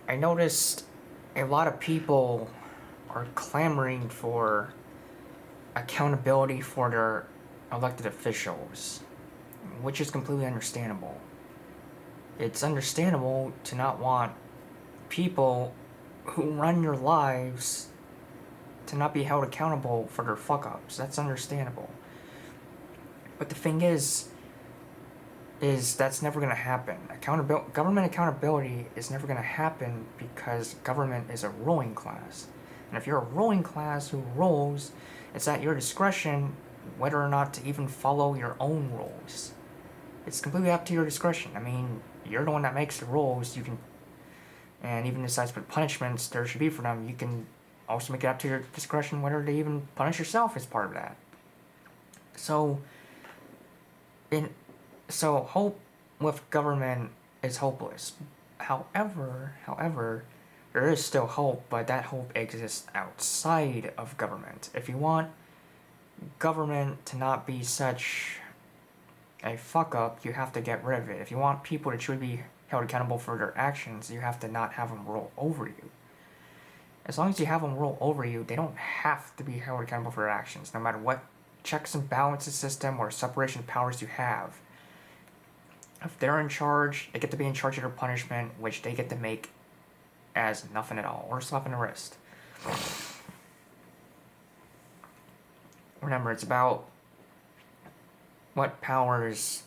I noticed a lot of people are clamoring for accountability for their elected officials, which is completely understandable. It's understandable to not want people who run your lives to not be held accountable for their fuck ups. That's understandable. But the thing is that's never going to happen. Government accountability is never going to happen because government is a ruling class. And if you're a ruling class who rules, it's at your discretion whether or not to even follow your own rules. It's completely up to your discretion. I mean, you're the one that makes the rules. You can, and even decides what punishments there should be for them. You can also make it up to your discretion whether to even punish yourself as part of that. So, in So hope with government is hopeless. However, there is still hope, but that hope exists outside of government. If you want government to not be such a fuck up, you have to get rid of it. If you want people to truly be held accountable for their actions, you have to not have them rule over you. As long as you have them rule over you, they don't have to be held accountable for their actions, no matter what checks and balances system or separation of powers you have. If they're in charge, they get to be in charge of their punishment, which they get to make as nothing at all, or a slap in the wrist. Remember, it's about what powers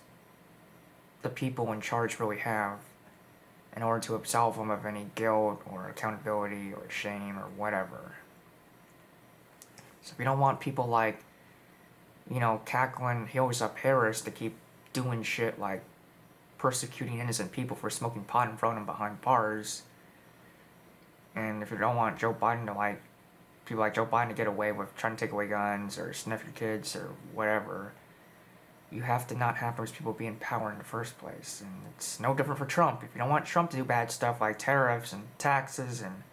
the people in charge really have in order to absolve them of any guilt or accountability or shame or whatever. So if you don't want people like, cackling heels up Harris to keep doing shit like persecuting innocent people for smoking pot and throwing them behind bars, and if you don't want people like Joe Biden to get away with trying to take away guns or sniff your kids or whatever, you have to not have those people be in power in the first place. And it's no different for Trump. If you don't want Trump to do bad stuff like tariffs and taxes and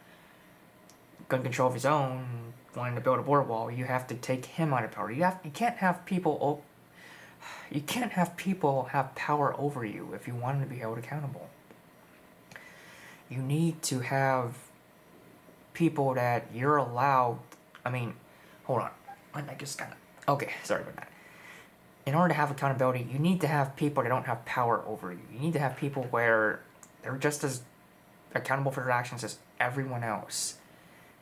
gun control of his own, wanting to build a border wall, you have to take him out of power. You can't have people have power over you if you want them to be held accountable. You need to have people that you're allowed. Hold on. I just gotta. Okay, sorry about that. In order to have accountability, you need to have people that don't have power over you. You need to have people where they're just as accountable for their actions as everyone else.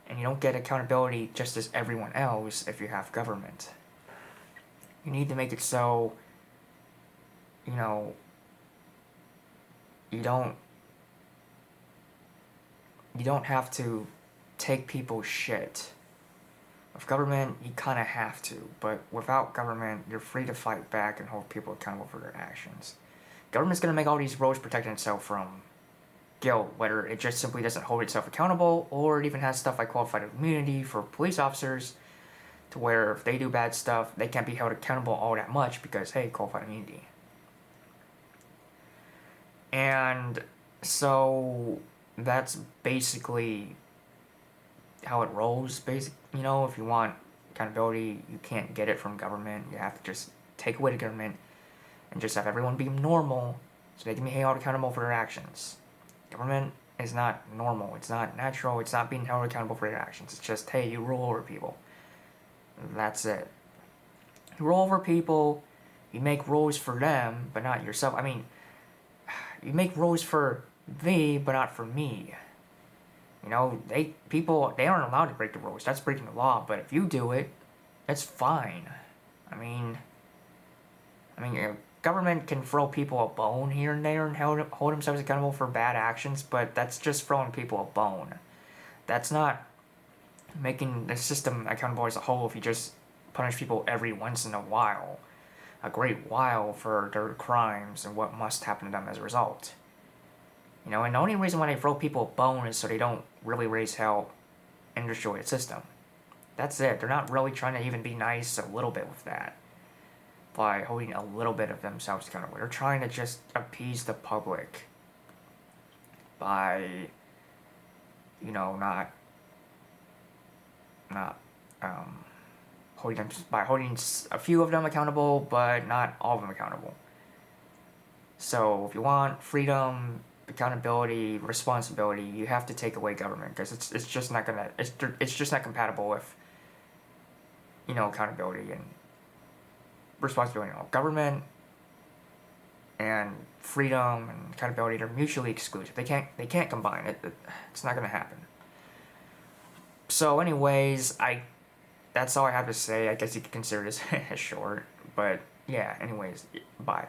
And you don't get accountability just as everyone else if you have government. You need to make it so, you don't have to take people's shit. With government, you kind of have to, but without government, you're free to fight back and hold people accountable for their actions. Government's going to make all these rules protecting itself from guilt, whether it just simply doesn't hold itself accountable, or it even has stuff like qualified immunity for police officers, to where if they do bad stuff, they can't be held accountable all that much because, hey, qualified immunity. And so that's basically how it rolls. If you want accountability, you can't get it from government. You have to just take away the government and just have everyone be normal so they can be held accountable for their actions. Government is not normal. It's not natural. It's not being held accountable for their actions. It's just, hey, you rule over people. That's it. You rule over people. You make rules for them, but not yourself. You make rules for thee, but not for me. They aren't allowed to break the rules. That's breaking the law. But if you do it, it's fine. Government can throw people a bone here and there and hold themselves accountable for bad actions, but that's just throwing people a bone. That's not making the system accountable as a whole if you just punish people every once in a while. A great while for their crimes and what must happen to them as a result. And the only reason why they throw people a bone is so they don't really raise hell and destroy the system. That's it. They're not really trying to even be nice a little bit with that. By holding a little bit of themselves accountable. They're trying to just appease the public. By, holding a few of them accountable, but not all of them accountable. So if you want freedom, accountability, responsibility, you have to take away government, because it's just not gonna, it's just not compatible with, accountability and responsibility. Government and freedom and accountability are mutually exclusive. They can't combine. It's not gonna happen. So anyways, that's all I have to say. I guess you could consider this short, but yeah, anyways, bye.